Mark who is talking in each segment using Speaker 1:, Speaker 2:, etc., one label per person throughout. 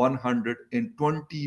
Speaker 1: 120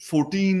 Speaker 1: 14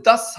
Speaker 1: 10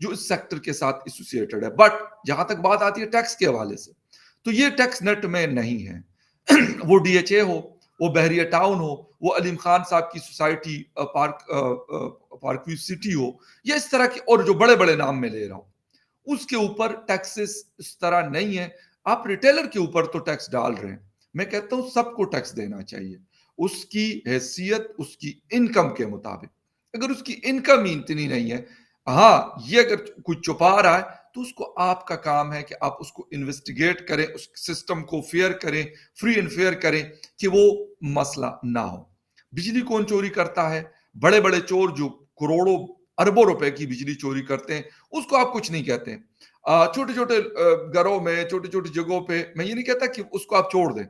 Speaker 1: جو اس سیکٹر کے ساتھ ایسوسیٹڈ ہے. بٹ جہاں تک بات آتی ہے ٹیکس کے حوالے سے تو یہ ٹیکس نیٹ میں نہیں ہے. وہ ڈی ایچ اے ہو, وہ بحریہ ٹاؤن ہو, وہ علیم خان صاحب کی سوسائٹی پارک ویو سٹی ہو, یا اس طرح کے اور جو بڑے بڑے نام میں لے رہا ہوں, اس کے اوپر ٹیکسز اس طرح نہیں ہے. آپ ریٹیلر کے اوپر تو ٹیکس ڈال رہے ہیں, میں کہتا ہوں سب کو ٹیکس دینا چاہیے اس کی حیثیت اس کی انکم کے مطابق. اگر اس کی انکم ہی اتنی نہیں ہے, ہاں یہ اگر کوئی چھپا رہا ہے تو اس کو آپ کا کام ہے کہ آپ اس کو انویسٹیگیٹ کریں, اس سسٹم کو فیئر کریں, فری اینڈ فیئر کریں کہ وہ مسئلہ نہ ہو. بجلی کون چوری کرتا ہے؟ بڑے بڑے چور جو کروڑوں اربوں روپے کی بجلی چوری کرتے ہیں, اس کو آپ کچھ نہیں کہتے ہیں. چھوٹے چھوٹے گھروں میں, چھوٹی چھوٹی جگہوں پہ, میں یہ نہیں کہتا کہ اس کو آپ چھوڑ دیں,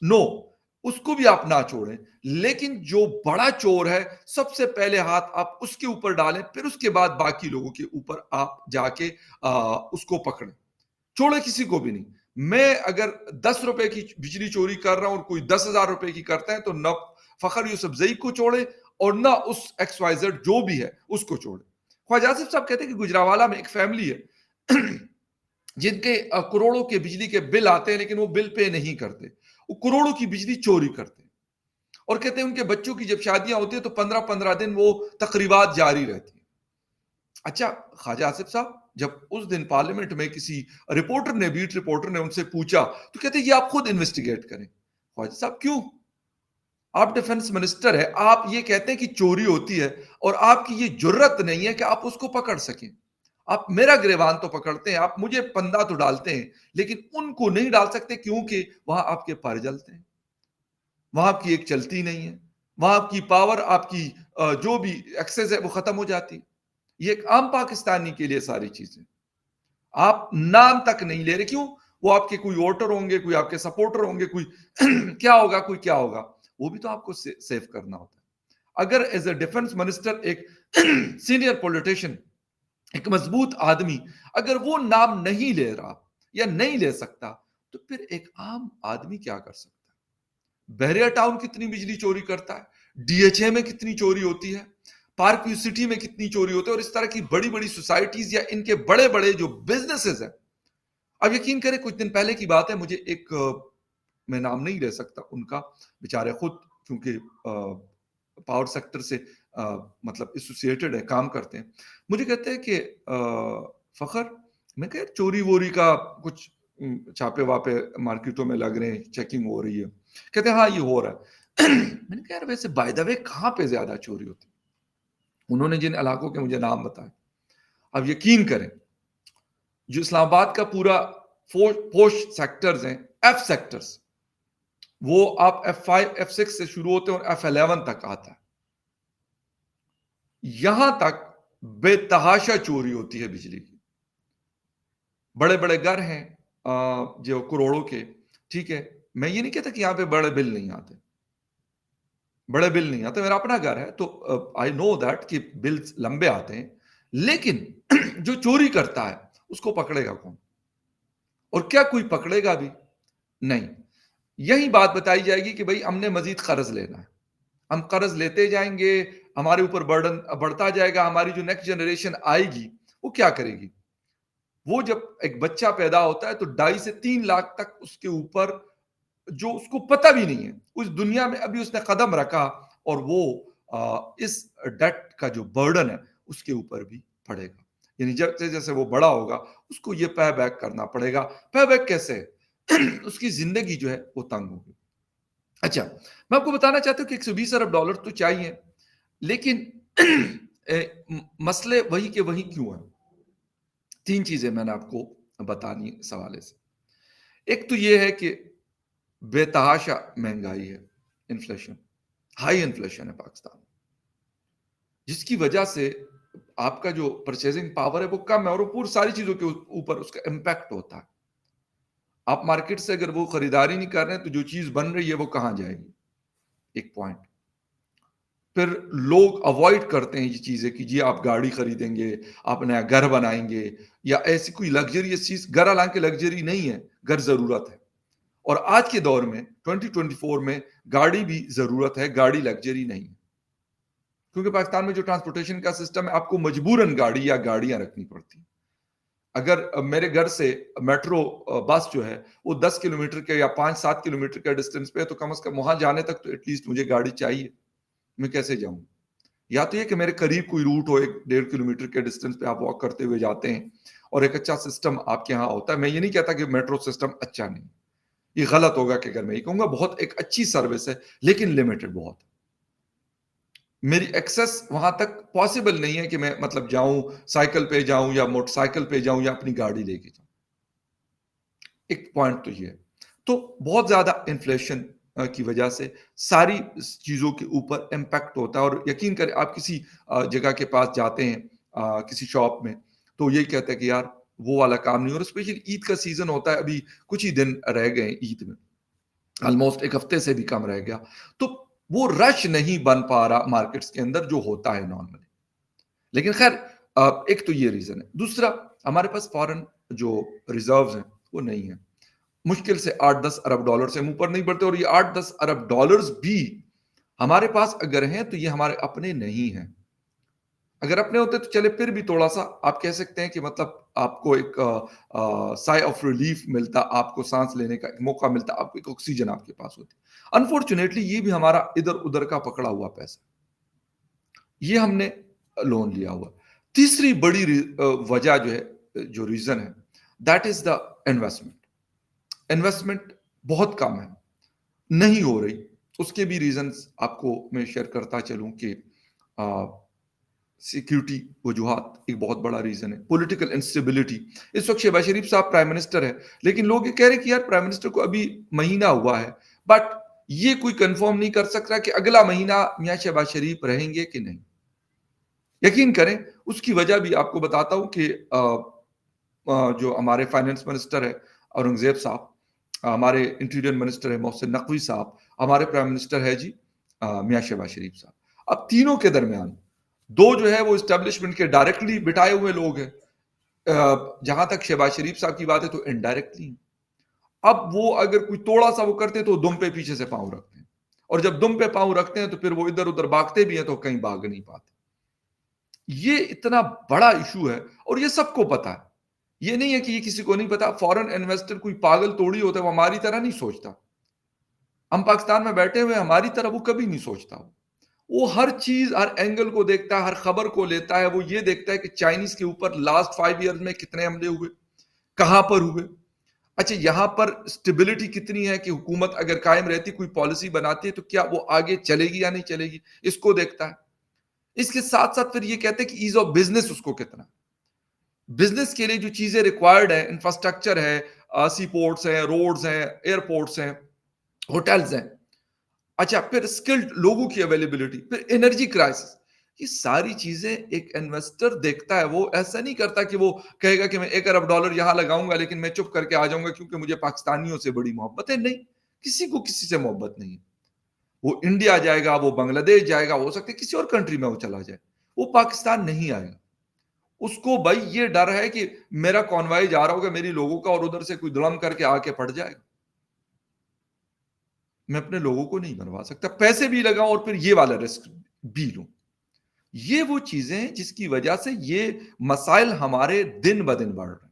Speaker 1: نو, اس کو بھی آپ نہ چھوڑیں, لیکن جو بڑا چور ہے سب سے پہلے ہاتھ آپ اس کے اوپر ڈالیں, پھر اس کے بعد باقی لوگوں کے اوپر آپ جا کے اس کو پکڑیں. چھوڑے کسی کو بھی نہیں. میں اگر 10 روپے کی بجلی چوری کر رہا ہوں اور کوئی 10,000 روپے کی کرتا ہے تو نہ فخر یوسف زئی کو چھوڑے اور نہ اس ایکس وائی زیڈ جو بھی ہے اس کو چھوڑے. خواجہ آصف صاحب کہتے ہیں کہ گجرانوالہ میں ایک فیملی ہے جن کے کروڑوں کے بجلی کے بل آتے ہیں لیکن وہ بل پے نہیں کرتے, وہ کروڑوں کی بجلی چوری کرتے ہیں, اور کہتے ہیں ان کے بچوں کی جب شادیاں ہوتی ہیں تو 15 دن وہ تقریبات جاری رہتی ہیں. اچھا خواجہ آصف صاحب جب اس دن پارلیمنٹ میں کسی رپورٹر نے, بیٹ رپورٹر نے ان سے پوچھا تو کہتے ہیں یہ آپ خود انویسٹیگیٹ کریں. خواجہ صاحب کیوں؟ آپ ڈیفنس منسٹر ہے, آپ یہ کہتے ہیں کہ چوری ہوتی ہے اور آپ کی یہ جرت نہیں ہے کہ آپ اس کو پکڑ سکیں. آپ میرا گریبان تو پکڑتے ہیں, آپ مجھے پندہ تو ڈالتے ہیں, لیکن ان کو نہیں ڈال سکتے کیونکہ وہاں آپ کے پر جلتے ہیں, وہاں آپ کی ایک چلتی نہیں ہے, وہاں آپ کی پاور, آپ کی جو بھی ایکسس ہے وہ ختم ہو جاتی. یہ ایک عام پاکستانی کے لیے ساری چیزیں آپ نام تک نہیں لے رہے. کیوں؟ وہ آپ کے کوئی ووٹر ہوں گے, کوئی آپ کے سپورٹر ہوں گے, کوئی کیا ہوگا, کوئی کیا ہوگا, وہ بھی تو آپ کو سیو کرنا ہوتا ہے. اگر ایز اے ڈیفنس منسٹر ایک سینئر پولیٹیشین, ایک مضبوط آدمی, اگر وہ نام نہیں لے رہا یا نہیں لے سکتا تو پھر ایک عام آدمی کیا کر سکتا ہے؟ بحریہ ٹاؤن کتنی بجلی چوری کرتا ہے, ڈی ایچ اے میں کتنی چوری ہوتی ہے, پارک ویو سٹی میں کتنی چوری ہوتی ہے, اور اس طرح کی بڑی بڑی سوسائٹیز یا ان کے بڑے بڑے جو بزنسز ہیں. اب یقین کریں کچھ دن پہلے کی بات ہے, مجھے ایک, میں نام نہیں لے سکتا ان کا, بیچارے خود کیونکہ پاور سیکٹر سے مطلب ایسوسیٹڈ ہے, کام کرتے ہیں, مجھے کہتے ہیں کہ فخر, میں کہ چوری ووری کا کچھ چھاپے واپے مارکیٹوں میں لگ رہے ہیں, چیکنگ ہو رہی ہے. کہتے ہیں ہاں یہ ہو رہا ہے. میں نے کہا یار ویسے بائی دا وے کہاں پہ زیادہ چوری ہوتی؟ انہوں نے جن علاقوں کے مجھے نام بتائے, اب یقین کریں جو اسلام آباد کا پورا پوش سیکٹرز ہیں, ایف سیکٹرز, وہ آپ F5 F6 سے شروع ہوتے ہیں اور F11 تک آتا ہے. یہاں تک بے تحاشا چوری ہوتی ہے بجلی کی. بڑے بڑے گھر ہیں جو کروڑوں کے, ٹھیک ہے, میں یہ نہیں کہتا کہ یہاں پہ بڑے بل نہیں آتے, بڑے بل نہیں آتے, میرا اپنا گھر ہے تو آئی نو دیٹ کہ بلز لمبے آتے ہیں, لیکن جو چوری کرتا ہے اس کو پکڑے گا کون؟ اور کیا کوئی پکڑے گا بھی نہیں. یہی بات بتائی جائے گی کہ بھائی ہم نے مزید قرض لینا ہے, ہم قرض لیتے جائیں گے, ہمارے اوپر برڈن بڑھتا جائے گا, ہماری جو نیکسٹ جنریشن آئے گی وہ کیا کرے گی؟ وہ جب ایک بچہ پیدا ہوتا ہے تو 2.5 سے 3 لاکھ تک اس کے اوپر جو اس کو پتہ بھی نہیں ہے, اس دنیا میں ابھی اس نے قدم رکھا, اور وہ اس ڈیٹ کا جو برڈن ہے اس کے اوپر بھی پڑے گا. یعنی جیسے جیسے وہ بڑا ہوگا اس کو یہ پے بیک کرنا پڑے گا. پے بیک کیسے؟ اس کی زندگی جو ہے وہ تنگ ہوگی. اچھا میں آپ کو بتانا چاہتا ہوں کہ $120 ارب تو چاہیے, لیکن مسئلے وہی کے وہی کیوں ہیں؟ 3 چیزیں میں نے آپ کو بتانی اس حوالے سے. ایک تو یہ ہے کہ بے تحاشا مہنگائی ہے, انفلیشن, ہائی انفلیشن ہے پاکستان, جس کی وجہ سے آپ کا جو پرچیزنگ پاور ہے وہ کم ہے, اور وہ پوری ساری چیزوں کے اوپر اس کا امپیکٹ ہوتا ہے. آپ مارکیٹ سے اگر وہ خریداری نہیں کر رہے ہیں تو جو چیز بن رہی ہے وہ کہاں جائے گی؟ ایک پوائنٹ. پھر لوگ اوائڈ کرتے ہیں یہ چیزیں کہ جی آپ گاڑی خریدیں گے, آپ نیا گھر بنائیں گے, یا ایسی کوئی لگژریس چیز. گھر حالانکہ لگژری نہیں ہے, گھر ضرورت ہے, اور آج کے دور میں 2024 میں گاڑی بھی ضرورت ہے, گاڑی لگژری نہیں ہے. کیونکہ پاکستان میں جو ٹرانسپورٹیشن کا سسٹم ہے آپ کو مجبوراً گاڑی یا گاڑیاں رکھنی پڑتی ہیں. اگر میرے گھر سے میٹرو بس جو ہے وہ 10 کلومیٹر کے یا 5-7 کلومیٹر کا ڈسٹینس پہ ہے تو کم از کم وہاں جانے تک تو ایٹ لیسٹ مجھے گاڑی چاہیے. میں کیسے جاؤں؟ یا تو یہ کہ میرے قریب کوئی روٹ ہو 1-1.5 کلومیٹر کے ڈسٹینس پہ آپ واک کرتے ہوئے جاتے ہیں اور ایک اچھا سسٹم آپ کے یہاں ہوتا ہے. میں یہ نہیں کہتا کہ میٹرو سسٹم اچھا نہیں, یہ غلط ہوگا کہ اگر میں یہ کہوں گا بہت ایک اچھی سروس ہے لیکن لمیٹڈ بہت. میری ایکسس وہاں تک پاسبل نہیں ہے کہ میں مطلب جاؤں سائیکل پہ جاؤں یا موٹر سائیکل پہ جاؤں یا اپنی گاڑی لے کے جاؤں. ایک پوائنٹ تو یہ ہے. تو بہت زیادہ انفلیشن کی وجہ سے ساری چیزوں کے اوپر امپیکٹ ہوتا ہے, اور یقین کریں آپ کسی جگہ کے پاس جاتے ہیں کسی شاپ میں تو یہی کہتے ہیں کہ یار وہ والا کام نہیں ہو رہا. اسپیشلی عید کا سیزن ہوتا ہے, ابھی کچھ ہی دن رہ گئے عید میں, آلموسٹ ایک ہفتے سے بھی کم رہ گیا, تو وہ رش نہیں بن پا رہا مارکیٹس کے اندر جو ہوتا ہے نارملی. لیکن خیر ایک تو یہ ریزن ہے. دوسرا ہمارے پاس فارن جو ریزروز ہیں وہ نہیں ہیں, مشکل سے 8-10 ارب ڈالر سے اوپر نہیں بڑھتے, اور یہ 8-10 ارب ڈالرز بھی ہمارے پاس اگر ہیں تو یہ ہمارے اپنے نہیں ہیں. اگر اپنے ہوتے تو چلے پھر بھی تھوڑا سا آپ کہہ سکتے ہیں کہ مطلب آپ کو ایک سائے آف ریلیف ملتا, آپ کو سانس لینے کا ایک موقع ملتا, آپ کو ایک آکسیجن آپ کے پاس ہوتی. انفارچونیٹلی یہ بھی ہمارا ادھر ادھر کا پکڑا ہوا پیسہ, یہ ہم نے لون لیا ہوا. تیسری بڑی وجہ جو ہے, جو ریزن ہے, that is the investment. Investment بہت کم ہے, نہیں ہو رہی. اس کے بھی ریزنز آپ کو میں شیئر کرتا چلوں کہ سیکیورٹی وجوہات ایک بہت بڑا ریزن ہے. Political instability. اس وقت شہباز شریف صاحب پرائم منسٹر ہے, لیکن لوگ یہ کہہ رہے کہ یار پرائم منسٹر کو ابھی مہینہ ہوا ہے, بٹ یہ کوئی کنفرم نہیں کر سکتا کہ اگلا مہینہ میاں شہباز شریف رہیں گے کہ نہیں. یقین کریں اس کی وجہ بھی آپ کو بتاتا ہوں کہ جو ہمارے فائنانس منسٹر ہے اورنگزیب صاحب, ہمارے انٹیریئر منسٹر ہے محسن نقوی صاحب, ہمارے پرائم منسٹر ہے جی میاں شہباز شریف صاحب. اب تینوں کے درمیان دو جو ہے وہ اسٹیبلشمنٹ کے ڈائریکٹلی بٹائے ہوئے لوگ ہیں. جہاں تک شہباز شریف صاحب کی بات ہے تو انڈائریکٹلی. اب وہ اگر کوئی توڑا سا وہ کرتے تو دم پہ پیچھے سے پاؤں رکھتے ہیں, اور جب دم پہ پاؤں رکھتے ہیں تو پھر وہ ادھر ادھر بھاگتے بھی ہیں تو کہیں بھاگ نہیں پاتے. یہ اتنا بڑا ایشو ہے اور یہ سب کو پتا ہے. یہ نہیں ہے کہ یہ کسی کو نہیں پتا. فورن انویسٹر کوئی پاگل توڑی ہوتا ہے, وہ ہماری طرح نہیں سوچتا. ہم پاکستان میں بیٹھے ہوئے ہماری طرح وہ کبھی نہیں سوچتا. وہ ہر چیز ہر اینگل کو دیکھتا ہے, ہر خبر کو لیتا ہے. وہ یہ دیکھتا ہے کہ چائنیز کے اوپر لاسٹ 5 ایئرز میں کتنے حملے ہوئے, کہاں پر ہوئے, اچھا یہاں پر اسٹیبلٹی کتنی ہے کہ حکومت اگر قائم رہتی کوئی پالیسی بناتی ہے تو کیا وہ آگے چلے گی یا نہیں چلے گی, اس کو دیکھتا ہے. اس کے ساتھ ساتھ پھر یہ کہتے ہیں کہ ایز آف بزنس اس کو کتنا, بزنس کے لیے جو چیزیں ریکوائرڈ ہیں, انفراسٹرکچر ہے, سی پورٹس ہیں, روڈز ہیں, ایئرپورٹس ہیں, ہوٹلز ہیں, اچھا پھر اسکلڈ لوگوں کی اویلیبلٹی, پھر انرجی کرائسس, یہ ساری چیزیں ایک انویسٹر دیکھتا ہے. وہ ایسا نہیں کرتا کہ وہ کہے گا کہ میں 1 ارب ڈالر یہاں لگاؤں گا لیکن میں چپ کر کے آ جاؤں گا کیونکہ مجھے پاکستانیوں سے بڑی محبت ہے. نہیں, کسی کو کسی سے محبت نہیں ہے. وہ انڈیا جائے گا, وہ بنگلہ دیش جائے گا, ہو سکتا ہے کسی اور کنٹری میں وہ چلا جائے, وہ پاکستان نہیں آئے گا. اس کو بھائی یہ ڈر ہے کہ میرا کانوائے جا رہا ہوگا میری لوگوں کا, اور ادھر سے کوئی دڑم کر کے آ کے پڑ جائے گا. میں اپنے لوگوں کو نہیں بنوا سکتا, پیسے بھی لگاؤں اور پھر یہ والا رسک بھی لوں. یہ وہ چیزیں ہیں جس کی وجہ سے یہ مسائل ہمارے دن بدن بڑھ رہے ہیں.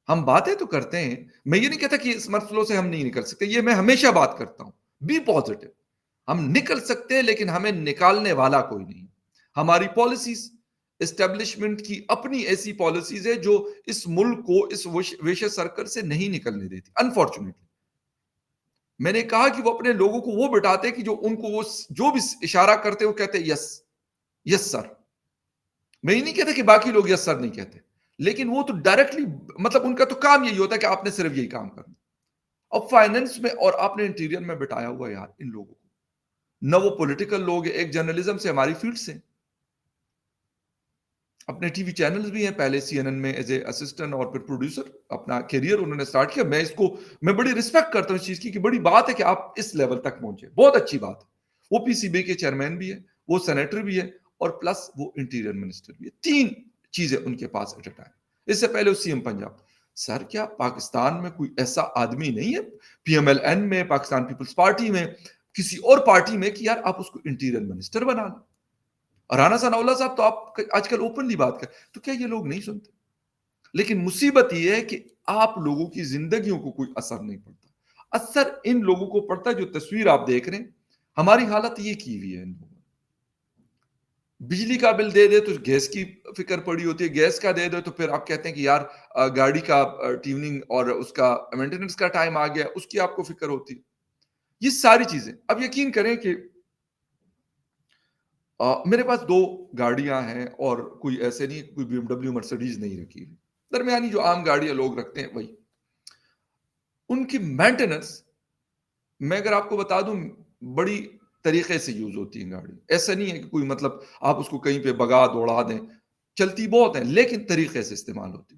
Speaker 1: ہم باتیں تو کرتے ہیں, میں یہ نہیں کہتا کہ اس مسئلوں سے ہم نہیں نکل سکتے, یہ میں ہمیشہ بات کرتا ہوں, بی پازیٹو. ہم نکل سکتے ہیں لیکن ہمیں نکالنے والا کوئی نہیں. ہماری پالیسیز, اسٹیبلشمنٹ کی اپنی ایسی پالیسیز ہے جو اس ملک کو اس ویشس سرکل سے نہیں نکلنے دیتی. انفارچونیٹلی میں نے کہا کہ وہ اپنے لوگوں کو وہ بٹاتے کہ جو ان کو وہ جو بھی اشارہ کرتے وہ کہتے یس یس سر. میں یہ نہیں کہتا کہ باقی لوگ یس سر نہیں کہتے, لیکن وہ تو ڈائریکٹلی مطلب ان کا تو کام یہی ہوتا ہے کہ آپ نے صرف یہی کام کرنا. اب فائننس میں اور آپ نے انٹیریئر میں بٹایا ہوا یار ان لوگوں کو, نہ وہ پولیٹیکل لوگ, ایک جرنلزم سے ہماری فیلڈ سے, اپنے ٹی وی چینلز بھی ہیں, پہلے سی این این میں ایز اے اسسٹنٹ اور پھر پروڈیوسر اپنا کیریئر انہوں نے سٹارٹ کیا. میں اس کو میں بڑی رسپیکٹ کرتا ہوں اس چیز کی کہ بڑی بات ہے کہ آپ اس لیول تک پہنچے, بہت اچھی بات ہے. وہ پی سی بی کے چیئرمین بھی ہے, وہ سینیٹر بھی ہے, اور پلس وہ انٹیریئر منسٹر بھی ہے. 3 چیزیں ان کے پاس ایٹ اے ٹائم. اس سے پہلے وہ سی ایم پنجاب. سر کیا پاکستان میں کوئی ایسا آدمی نہیں ہے پی ایم ایل این میں, پاکستان پیپلز پارٹی میں, کسی اور پارٹی میں کہ یار آپ اس کو انٹیریئر منسٹر بنا لیں؟ رانا ثناء اللہ صاحب تو آپ آج کل اوپنلی بات کر، تو کیا یہ لوگ نہیں سنتے؟ لیکن مصیبت یہ ہے کہ آپ لوگوں کی زندگیوں کو کوئی اثر نہیں پڑتا، اثر ان لوگوں کو پڑتا ہے جو تصویر آپ دیکھ رہے ہیں. ہماری حالت یہ کی ہوئی ہے ان لوگوں نے. بجلی کا بل دے دے تو گیس کی فکر پڑی ہوتی ہے، گیس کا دے دے تو پھر آپ کہتے ہیں کہ یار گاڑی کا ٹیوننگ اور اس کا مینٹیننس کا ٹائم آ گیا، اس کی آپ کو فکر ہوتی ہے. یہ ساری چیزیں اب یقین کریں کہ میرے پاس 2 گاڑیاں ہیں اور کوئی ایسے نہیں، کوئی بی ایم ڈبلیو مرسڈیز نہیں رکھی ہوئی، درمیانی جو عام گاڑیاں لوگ رکھتے ہیں وہی. ان کی مینٹیننس میں اگر آپ کو بتا دوں بڑی طریقے سے یوز ہوتی ہے گاڑی. ایسا نہیں ہے کہ کوئی مطلب آپ اس کو کہیں پہ بگا دوڑا دیں، چلتی بہت ہیں لیکن طریقے سے استعمال ہوتی.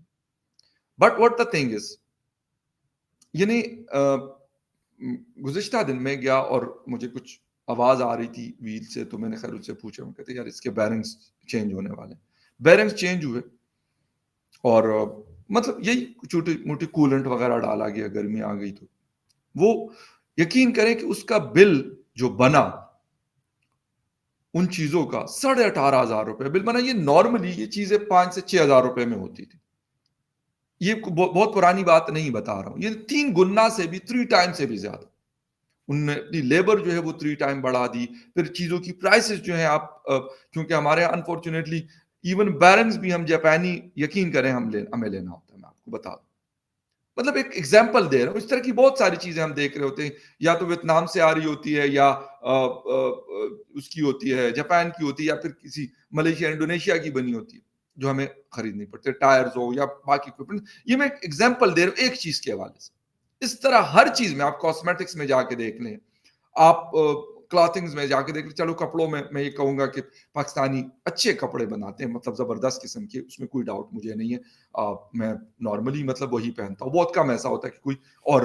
Speaker 1: But what the thing is, یعنی گزشتہ دن میں گیا اور مجھے کچھ آواز آ رہی تھی ویل سے، تو میں نے خیر اس سے پوچھا، میں کہتے یار اس کے بیرنگز چینج ہونے والے ہیں. بیرنگز چینج ہوئے اور مطلب یہی چھوٹی موٹی کولنٹ وغیرہ ڈالا گیا، گرمی آ گئی تو وہ یقین کریں کہ اس کا بل جو بنا ان چیزوں کا 18,500 بل بنا. یہ نارملی یہ چیزیں 5 سے 6 ہزار میں ہوتی تھی. یہ بہت پرانی بات نہیں بتا رہا ہوں، یہ 3 گنا سے بھی 3 ٹائم سے بھی زیادہ. ان نے اپنی لیبر جو ہے وہ 3 ٹائم بڑھا دی. پھر چیزوں کی پرائسز جو ہیں آپ کیونکہ ہمارے یہاں انفارچونیٹلی ایون بیرنگز بھی ہم جاپانی یقین کریں ہمیں لینا ہوتا ہے. میں آپ کو بتا دوں، مطلب ایک ایگزامپل دے رہا ہوں. اس طرح کی بہت ساری چیزیں ہم دیکھ رہے ہوتے ہیں، یا تو ویتنام سے آ رہی ہوتی ہے، یا اس کی ہوتی ہے جاپان کی ہوتی ہے، یا پھر کسی ملیشیا انڈونیشیا کی بنی ہوتی ہے جو ہمیں خریدنی پڑتی ہے، ٹائرز ہو یا باقی اکوپمنٹ. یہ میں ایک ایگزامپل دے رہا ہوں ایک چیز کے حوالے سے. اس طرح ہر چیز میں آپ کاسمیٹکس میں جا کے دیکھ لیں، آپ کلاتھنگز میں جا کے دیکھ لیں. چلو کپڑوں میں یہ کہوں گا کہ پاکستانی اچھے کپڑے بناتے ہیں، مطلب زبردست قسم کے، اس میں کوئی ڈاؤٹ مجھے نہیں ہے. میں نارملی مطلب وہی پہنتا ہوں. بہت کم ایسا ہوتا ہے کہ کوئی اور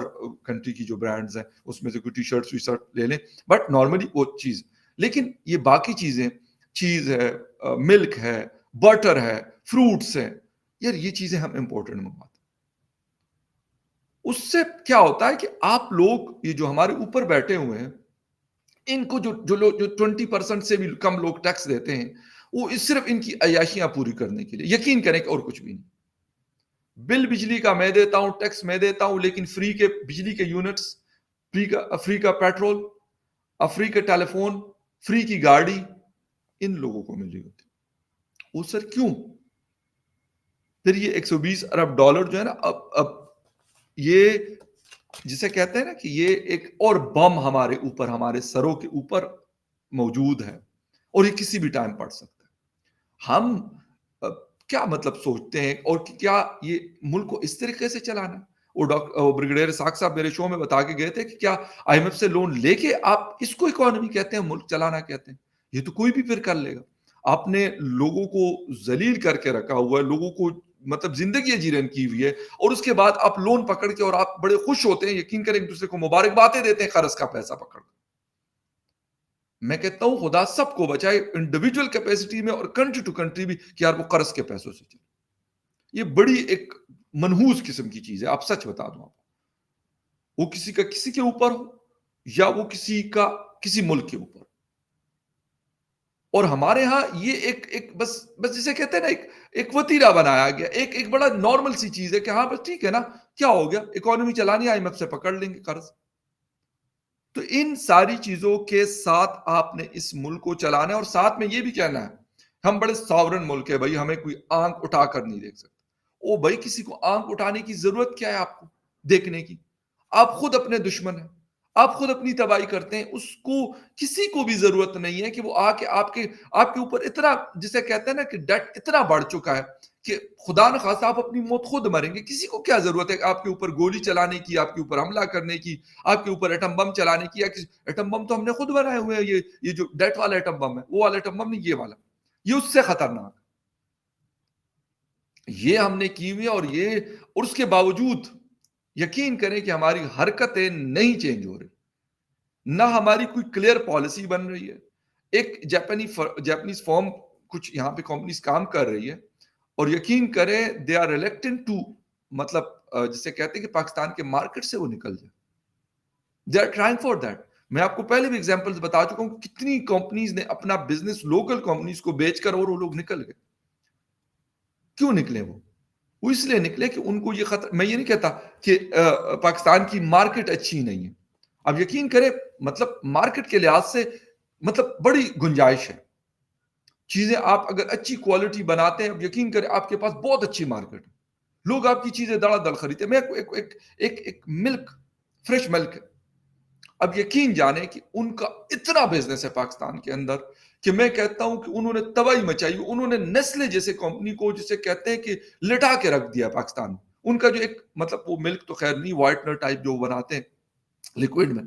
Speaker 1: کنٹری کی جو برانڈز ہیں اس میں سے کوئی ٹی شرٹ وی شرٹ لے لیں، بٹ نارملی وہ چیز. لیکن یہ باقی چیزیں، چیز ہے، ملک ہے، بٹر ہے، فروٹس ہیں، یار یہ چیزیں ہم امپورٹنٹ منگواتے ہیں. اس سے کیا ہوتا ہے کہ آپ لوگ یہ جو ہمارے اوپر بیٹھے ہوئے ہیں ان کو جو لوگ جو 20% سے بھی کم لوگ ٹیکس دیتے ہیں، وہ صرف ان کی عیاشیاں پوری کرنے کے لیے. یقین کریں کہ اور کچھ بھی نہیں. بل بجلی کا میں دیتا ہوں، ٹیکس میں دیتا ہوں، لیکن فری کے بجلی کے یونٹس، فری کا پیٹرول، فری کا ٹیلی فون، فری کی گاڑی ان لوگوں کو مل رہی ہوتی. وہ سر کیوں؟ پھر یہ $120 ارب جو ہے نا، اب یہ جسے کہتے ہیں نا کہ یہ ایک اور بم ہمارے اوپر، ہمارے سروں کے اوپر موجود ہے اور یہ کسی بھی ٹائم پڑ سکتا ہے. ہم کیا مطلب سوچتے ہیں اور کیا یہ ملک کو اس طریقے سے چلانا ہے؟ وہ بریگیڈیئر اسحاق صاحب میرے شو میں بتا کے گئے تھے کہ کیا آئی ایم ایف سے لون لے کے آپ اس کو اکانومی کہتے ہیں، ملک چلانا کہتے ہیں؟ یہ تو کوئی بھی پھر کر لے گا. آپ نے لوگوں کو ذلیل کر کے رکھا ہوا ہے، لوگوں کو مطلب زندگی جیرن کی ہوئی ہے، اور اس کے بعد آپ لون پکڑ کے اور آپ بڑے خوش ہوتے ہیں، یقین کریں ایک دوسرے کو مبارکبادیں دیتے ہیں قرض کا پیسہ پکڑ. میں کہتا ہوں خدا سب کو بچائے، انڈیویجول کیپیسٹی میں اور کنٹری ٹو کنٹری بھی، کہ یار وہ قرض کے پیسوں سے چلے. یہ بڑی ایک منحوس قسم کی چیز ہے. آپ سچ بتا دوں، آپ وہ کسی کا کسی کے اوپر ہو یا وہ کسی کا کسی ملک کے اوپر. اور ہمارے ہاں یہ ایک بس جسے کہتے ہیں نا ایک وتیرا بنایا گیا، ایک بڑا نارمل سی چیز ہے کہ ہاں بس ٹھیک ہے نا، کیا ہو گیا، اکانومی چلانی، آئی ایم ایف سے پکڑ لیں گے قرض. تو ان ساری چیزوں کے ساتھ آپ نے اس ملک کو چلانا ہے، اور ساتھ میں یہ بھی کہنا ہے ہم بڑے ساورن ملک ہے بھائی، ہمیں کوئی آنکھ اٹھا کر نہیں دیکھ سکتا. او بھائی کسی کو آنکھ اٹھانے کی ضرورت کیا ہے آپ کو دیکھنے کی؟ آپ خود اپنے دشمن ہیں، آپ خود اپنی تباہی کرتے ہیں. اس کو کسی کو بھی ضرورت نہیں ہے کہ وہ آ کے آپ کے اوپر اتنا، جسے کہتے ہیں نا کہ ڈیٹ اتنا بڑھ چکا ہے کہ خدا نخواستہ آپ اپنی موت خود مریں گے. کسی کو کیا ضرورت ہے آپ کے اوپر گولی چلانے کی، آپ کے اوپر حملہ کرنے کی، آپ کے اوپر ایٹم بم چلانے کی؟ ایٹم بم تو ہم نے خود بنائے ہوئے ہیں. یہ جو ڈیٹ والا ایٹم بم ہے، وہ والا ایٹم بم نہیں، یہ والا، یہ اس سے خطرناک. یہ ہم نے کی ہوئی، اور اس کے باوجود یقین کریں کہ ہماری حرکتیں نہیں چینج ہو رہی، نہ ہماری کوئی کلیئر پالیسی بن رہی ہے. ایک جاپنیز فارم کچھ یہاں پہ کمپنیز کام کر رہی ہے، اور یقین کریں دے آر ریلیکٹنٹ ٹو، مطلب جسے کہتے ہیں کہ پاکستان کے مارکیٹ سے وہ نکل جائے. They are trying for that. میں آپ کو پہلے بھی ایگزامپلز بتا چکا ہوں کتنی کمپنیز نے اپنا بزنس لوکل کمپنیز کو بیچ کر اور وہ لوگ نکل گئے. کیوں نکلے وہ اس لیے نکلے کہ ان کو یہ خطر. میں یہ نہیں کہتا کہ پاکستان کی مارکیٹ اچھی نہیں ہے. اب یقین کرے مطلب مارکیٹ کے لحاظ سے مطلب بڑی گنجائش ہے. چیزیں آپ اگر اچھی کوالٹی بناتے ہیں, اب یقین کریں آپ کے پاس بہت اچھی مارکیٹ ہے, لوگ آپ کی چیزیں دڑا دل خریدتے ہیں. میں ایک ملک فریش ملک ہے, اب یقین جانے کہ ان کا اتنا بزنس ہے پاکستان کے اندر کہ میں کہتا ہوں کہ انہوں نے تباہی مچائی. انہوں نے نیسلے جیسے کمپنی کو جسے کہتے ہیں کہ لٹا کے رکھ دیا پاکستان میں. ان کا جو ایک مطلب وہ ملک تو خیر نہیں, وائٹنر ٹائپ جو بناتے ہیں لیکوڈ میں,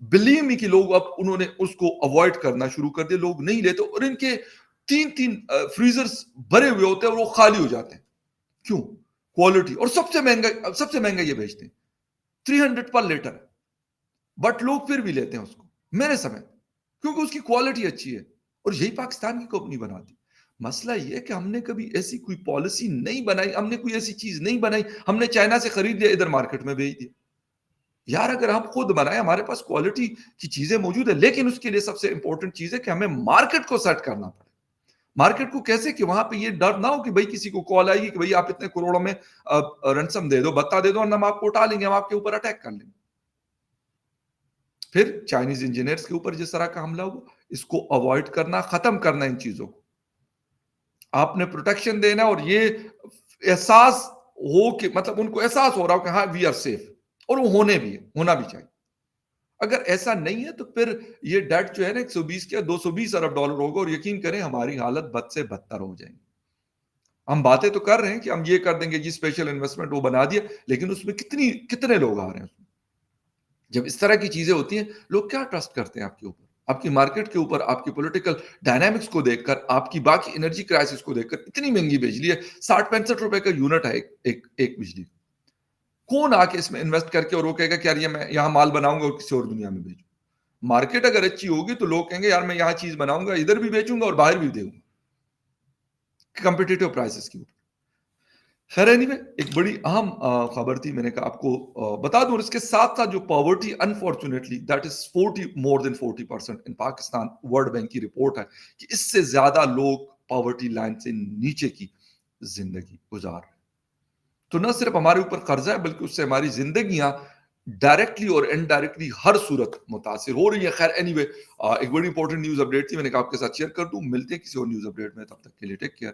Speaker 1: بلیو می کہ لوگ اب انہوں نے اس کو اوائڈ کرنا شروع کر دیا, لوگ نہیں لیتے. اور ان کے 3 فریزرز بھرے ہوئے ہوتے ہیں اور وہ خالی ہو جاتے ہیں. کیوں؟ کوالٹی. اور سب سے مہنگا یہ بیچتے ہیں 300 پر لیٹر, بٹ لوگ پھر بھی لیتے ہیں اس کو میرے سمے, کیونکہ اس کی کوالٹی اچھی ہے. اور یہی پاکستان کی کمپنی بناتی. مسئلہ یہ ہے کہ ہم نے کبھی ایسی کوئی پالیسی نہیں بنائی, ہم نے کوئی ایسی چیز نہیں بنائی. ہم نے چائنا سے خرید لیا, ادھر مارکیٹ میں بھیج دیا. یار اگر ہم خود بنائیں, ہمارے پاس کوالٹی کی چیزیں موجود ہے, لیکن اس کے لیے سب سے امپورٹنٹ چیز ہے کہ ہمیں مارکیٹ کو سیٹ کرنا پڑے. مارکیٹ کو کیسے کہ وہاں پہ یہ ڈر نہ ہو کہ بھائی کسی کو کال آئے گی کہ بھائی آپ اتنے کروڑوں میں رنسم دے دو, بتا دے دو, اور ہم آپ کو اٹھا لیں گے, ہم آپ کے اوپر اٹیک کر لیں گے. پھر چائنیز انجینئرز کے اوپر جس طرح کا حملہ ہوا, اس کو اوائڈ کرنا, ختم کرنا ان چیزوں کو. آپ نے پروٹیکشن دینا, اور یہ احساس ہو کہ مطلب ان کو احساس ہو رہا ہو کہ ہاں وی آر سیف, اور وہ ہونا بھی چاہیے. اگر ایسا نہیں ہے تو پھر یہ ڈیٹ جو ہے نا 120 کیا $220 ارب ہوگا, اور یقین کریں ہماری حالت بد سے بدتر ہو جائیں گی. ہم باتیں تو کر رہے ہیں کہ ہم یہ کر دیں گے جی اسپیشل انویسٹمنٹ وہ بنا دیا, لیکن اس میں کتنے لوگ آ رہے ہیں. جب اس طرح کی چیزیں ہوتی ہیں, لوگ کیا ٹرسٹ کرتے ہیں آپ کے اوپر, آپ کی مارکیٹ کے اوپر, آپ کی پولیٹیکل ڈائنامکس کو دیکھ کر, آپ کی باقی انرجی کرائسس کو دیکھ کر. اتنی مہنگی بجلی ہے, 60-65 کا یونٹ ہے ایک بجلی. کون آ کے اس میں انویسٹ کر کے اور وہ کہے گا کہ یار یہ میں یہاں مال بناؤں گا اور کسی اور دنیا میں بیچوں. مارکیٹ اگر اچھی ہوگی تو لوگ کہیں گے یار میں یہاں چیز بناؤں گا, ادھر بھی بیچوں گا اور باہر بھی دے گا کمپٹیٹو پرائسز کے اوپر. خیر اینیوے, ایک بڑی اہم خبر تھی, میں نے کہا آپ کو بتا دوں. اور اس کے ساتھ ساتھ جو poverty unfortunately that is 40% in Pakistan, world bank کی رپورٹ ہے کہ اس سے زیادہ لوگ پاورٹی لائن سے نیچے کی زندگی گزار رہے. تو نہ صرف ہمارے اوپر قرضہ ہے, بلکہ اس سے ہماری زندگیاں ڈائریکٹلی اور انڈائریکٹلی ہر صورت متاثر ہو رہی ہے. خیر اینیوے, ایک بڑی امپورٹنٹ نیوز اپڈیٹ تھی, میں نے کہا آپ کے ساتھ شیئر کر دوں. ملتے ہیں کسی اور نیوز اپڈیٹ میں, تب تک کے لیے ٹیک کیئر.